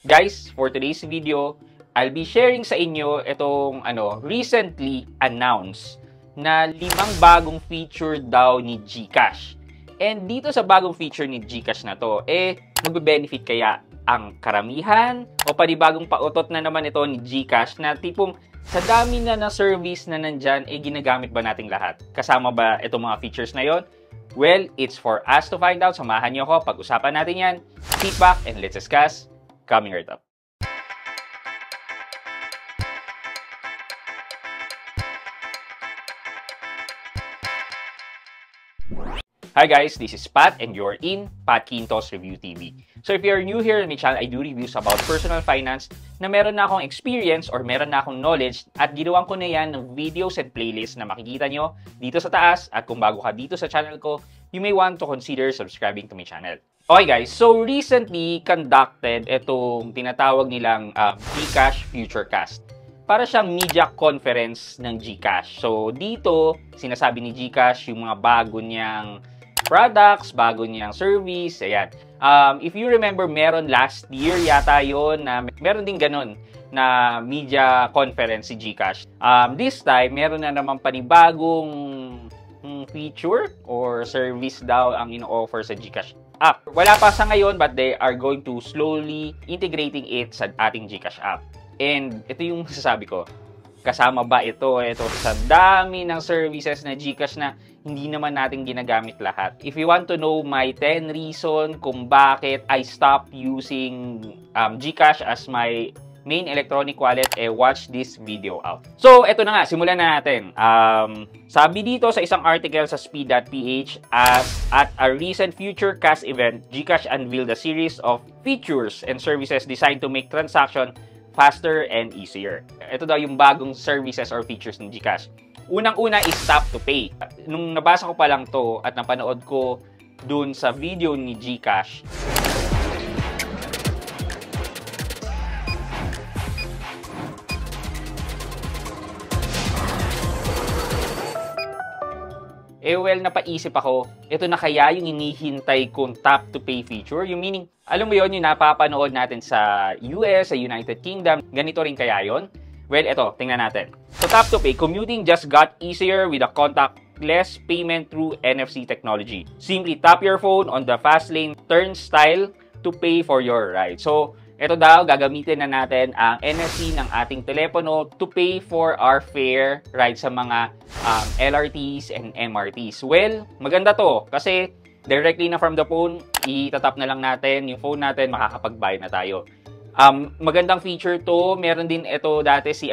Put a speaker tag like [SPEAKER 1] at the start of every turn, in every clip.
[SPEAKER 1] Guys, for today's video, I'll be sharing sa inyo itong recently announced na 5 bagong feature daw ni GCash. And dito sa bagong feature ni GCash na to, magbe-benefit kaya ang karamihan o panibagong pautot na naman ito ni GCash na tipong sa dami na ng service na nandyan, ginagamit ba nating lahat? Kasama ba itong mga features na yon? Well, it's for us to find out. Samahan niyo ako, pag-usapan natin yan. Sit back and let's discuss. Coming right up. Hi guys, this is Pat and you're in Pat Quintos Review TV. So if you're new here on my channel, I do reviews about personal finance na meron na akong experience or meron na akong knowledge at ginawan ko na yan ng videos and playlists na makikita nyo dito sa taas. At kung bago ka dito sa channel ko, you may want to consider subscribing to my channel. Okay guys, so recently conducted itong tinatawag nilang GCash Futurecast. Para siyang media conference ng GCash. So dito, sinasabi ni GCash yung mga bago niyang products, bago niyang service, ayan. If you remember, meron last year yata yon na meron din ganun na media conference si GCash. This time, meron na naman panibagong feature or service daw ang ino-offer sa GCash app. Wala pa sa ngayon but they are going to slowly integrating it sa ating GCash app. And ito yung masasabi ko. Kasama ba ito sa dami ng services na GCash na hindi naman natin ginagamit lahat? If you want to know my 10 reason kung bakit I stopped using GCash as my main electronic wallet, watch this video out. So, eto na nga, simulan na natin. Sabi dito sa isang article sa speed.ph, at a recent Futurecast event, GCash unveiled a series of features and services designed to make transaction faster and easier. Ito daw yung bagong services or features ng GCash. Unang-una is tap to pay. Nung nabasa ko pa lang to at napanood ko dun sa video ni GCash, well, napaisip ako, ito na kaya yung hinihintay kong tap to pay feature? Yung meaning, alam mo yon, yung napapanood natin sa US, sa United Kingdom, ganito rin kaya yon? Well, ito, tingnan natin. So, tap to pay, commuting just got easier with a contactless payment through NFC technology. Simply tap your phone on the fast lane turnstile to pay for your ride. So, ito daw, gagamitin na natin ang NFC ng ating telepono to pay for our fare ride sa mga LRTs and MRTs. Well, maganda to kasi directly na from the phone, itatap na lang natin yung phone natin, makakapagbayad na tayo. Magandang feature to. Meron din ito dati si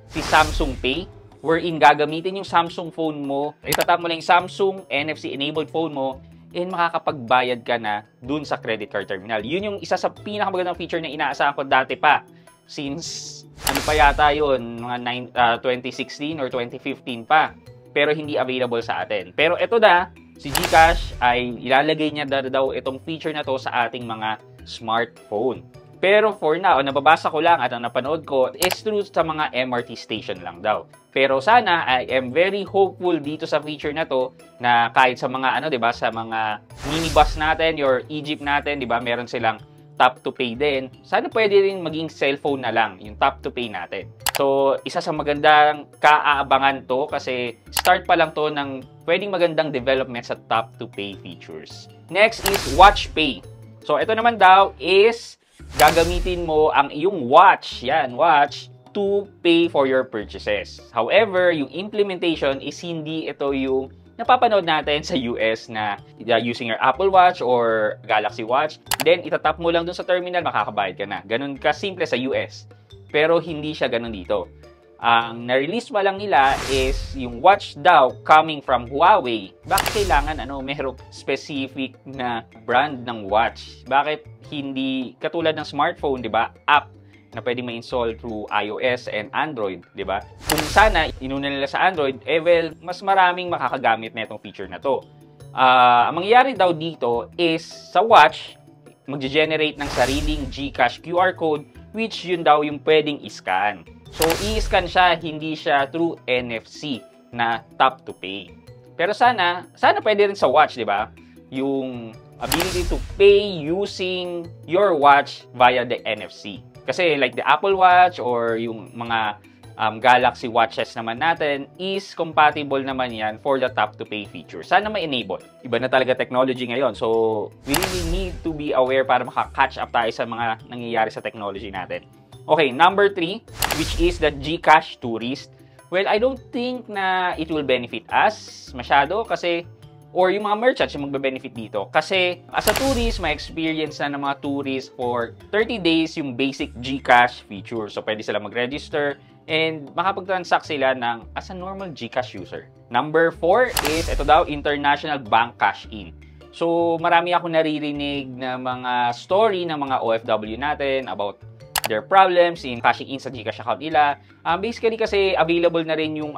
[SPEAKER 1] Samsung Pay, wherein gagamitin yung Samsung phone mo, itatap mo lang yung Samsung NFC enabled phone mo, and makakapagbayad ka na dun sa credit card terminal. Yun yung isa sa pinakamagandang feature na inaasahan ko dati pa. Since, ano pa yata yun, mga 2016 or 2015 pa. Pero hindi available sa atin. Pero ito na, si GCash ay ilalagay niya daw itong feature na to sa ating mga smartphone. Pero for now, nababasa ko lang at ang napanood ko is through sa mga MRT station lang daw. Pero sana, I am very hopeful dito sa feature na to na kahit sa mga sa mga minibus natin, your Egypt natin, 'di ba? Meron silang tap to pay din. Sana pwede rin maging cellphone na lang yung tap to pay natin. So, isa sa magandang kaaabangan to kasi start pa lang to ng pwedeng magandang development sa tap to pay features. Next is watch pay. So, ito naman daw is gagamitin mo ang iyong watch, watch, to pay for your purchases. However, yung implementation is hindi ito yung napapanood natin sa US na using your Apple Watch or Galaxy Watch. Then, itatap mo lang dun sa terminal, makakabayad ka na. Ganun ka simple sa US. Pero hindi siya ganun dito. Ang na-release pa lang nila is yung watch daw coming from Huawei. Bakit kailangan merong specific na brand ng watch? Bakit hindi katulad ng smartphone, 'di ba? App na pwedeng ma-install through iOS and Android, 'di ba? Kung sana inuna nila sa Android, mas maraming makakagamit na itong feature na 'to. Ang mangyayari daw dito is sa watch magge-generate ng sariling GCash QR code which yun daw yung pwedeng i-scan. So, i-scan siya, hindi siya through NFC na tap to pay. Pero sana pwede rin sa watch, di ba? Yung ability to pay using your watch via the NFC. Kasi like the Apple Watch or yung mga Galaxy Watches naman natin is compatible naman yan for the tap-to-pay feature. Sana ma-enable. Iba na talaga technology ngayon. So, we really need to be aware para maka-catch up tayo sa mga nangyayari sa technology natin. Okay, number 3, which is the GCash Tourist. Well, I don't think na it will benefit us masyado kasi or yung mga merchants yung magbe-benefit dito. Kasi as a tourist, may experience na ng mga tourists for 30 days yung basic GCash feature. So, pwede sila mag-register and makapag-transact sila ng as a normal GCash user. Number 4 is, ito daw, International Bank Cash-In. So, marami ako naririnig na mga story ng mga OFW natin about their problems in cashing in sa GCash account nila. Basically kasi available na rin yung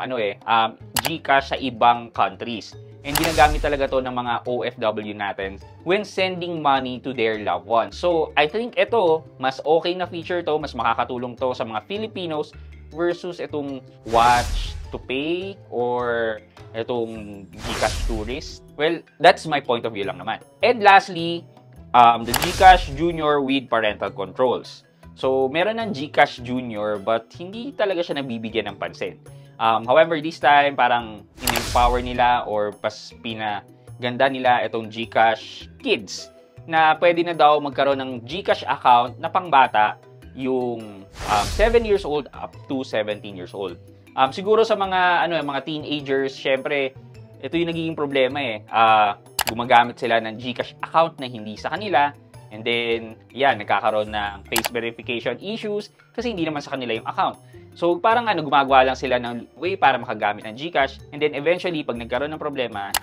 [SPEAKER 1] GCash sa ibang countries. And ginagamit talaga to ng mga OFW natin when sending money to their loved ones. So, I think ito, mas okay na feature to, mas makakatulong to sa mga Filipinos versus itong watch to pay or itong GCash Tourist. Well, that's my point of view lang naman. And lastly, the GCash Junior with parental controls. So, meron ng GCash Junior but hindi talaga siya nabibigyan ng pansin. However, this time, parang in-empower nila or pas pinaganda nila itong GCash Kids na pwede na daw magkaroon ng GCash account na pangbata yung 7 years old up to 17 years old. Siguro sa mga mga teenagers, syempre, ito yung nagiging problema eh. Gumagamit sila ng GCash account na hindi sa kanila. And then, nagkakaroon ng face verification issues kasi hindi naman sa kanila yung account. So, parang gumagawa lang sila ng way para makagamit ng GCash. And then, eventually, pag nagkaroon ng problema,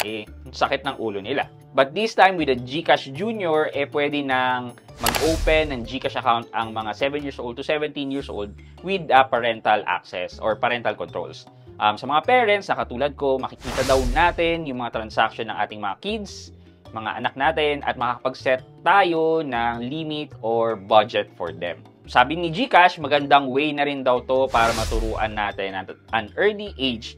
[SPEAKER 1] sakit ng ulo nila. But this time, with the GCash Junior, pwede nang mag-open ng GCash account ang mga 7 years old to 17 years old with parental access or parental controls. Sa mga parents na katulad ko, makikita daw natin yung mga transaction ng ating mga kids, mga anak natin, at makakapag-set tayo ng limit or budget for them. Sabi ni GCash, magandang way na rin daw to para maturuan natin at an early age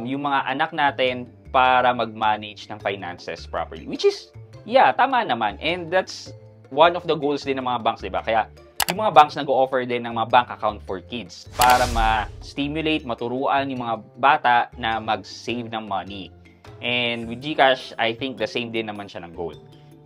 [SPEAKER 1] yung mga anak natin para mag-manage ng finances properly. Which is, tama naman. And that's one of the goals din ng mga banks, diba? Kaya yung mga banks nag-o-offer din ng mga bank account for kids para ma-stimulate, maturuan yung mga bata na mag-save ng money. And with GCash, I think the same din naman siya ng goal.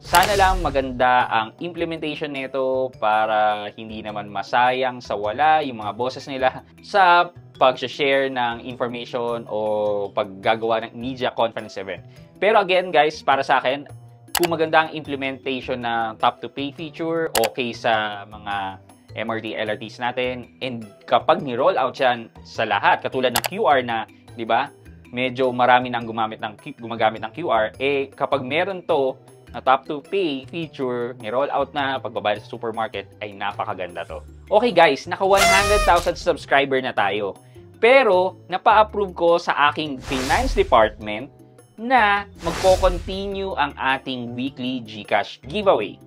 [SPEAKER 1] Sana lang maganda ang implementation nito para hindi naman masayang sa wala yung mga bosses nila sa pag-share ng information o paggagawa ng media conference event. Pero again guys, para sa akin, kung maganda ang implementation ng tap-to-pay feature, okay sa mga MRT, LRTs natin, and kapag ni-roll out yan sa lahat, katulad ng QR na, di ba, medyo marami nang gumagamit ng QR, kapag meron to na tap-to-pay feature, ni-roll out na, pagbabayad sa supermarket, ay napakaganda to. Okay guys, naka 100,000 subscriber na tayo. Pero, napa-approve ko sa aking finance department na magko-continue ang ating weekly GCash giveaway.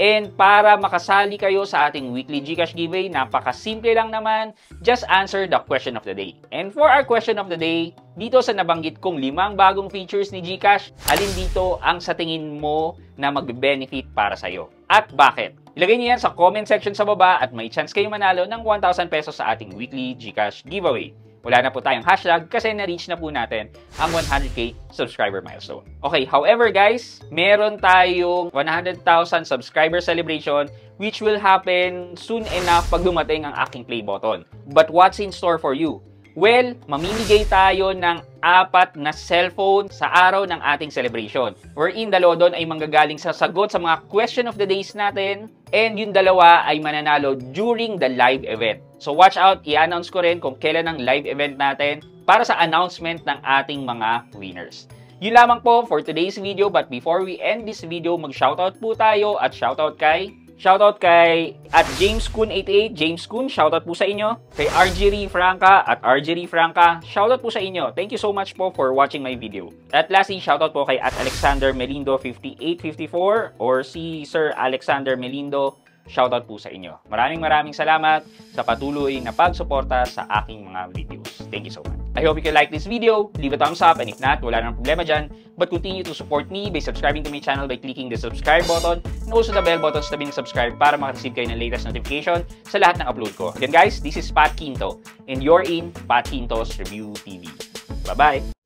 [SPEAKER 1] And para makasali kayo sa ating weekly GCash giveaway, napakasimple lang naman, just answer the question of the day. And for our question of the day, dito sa nabanggit kong 5 bagong features ni GCash, alin dito ang sa tingin mo na magbe-benefit para sa'yo? At bakit? Ilagay niyo yan sa comment section sa baba at may chance kayo manalo ng 1,000 pesos sa ating weekly GCash giveaway. Wala na po tayong hashtag kasi na-reach na po natin ang 100k subscriber milestone. Okay, however guys, meron tayong 100,000 subscriber celebration which will happen soon enough pag dumating ang aking play button. But what's in store for you? Well, mamimigay tayo ng 4 na cellphone sa araw ng ating celebration. Wherein dalawa doon ay manggagaling sa sagot sa mga question of the days natin and yung dalawa ay mananalo during the live event. So watch out, i-announce ko rin kung kailan ang live event natin para sa announcement ng ating mga winners. Yun lamang po for today's video, but before we end this video, mag-shoutout po tayo at shoutout kay at JamesKun88, James Kun, shoutout po sa inyo. Kay RG Franca at RG Franca, shoutout po sa inyo. Thank you so much po for watching my video. At lastly, shoutout po kay at Alexander Melindo 5854 or si Sir Alexander Melindo, shoutout po sa inyo. Maraming salamat sa patuloy na pagsuporta sa aking mga videos. Thank you so much. I hope you can like this video, leave a thumbs up, and if not, wala nang problema dyan. But continue to support me by subscribing to my channel by clicking the subscribe button and also the bell button sa tabi ng subscribe para makareceive kayo ng latest notification sa lahat ng upload ko. Again guys, this is Pat Quinto and you're in Pat Quinto's Review TV. Bye-bye!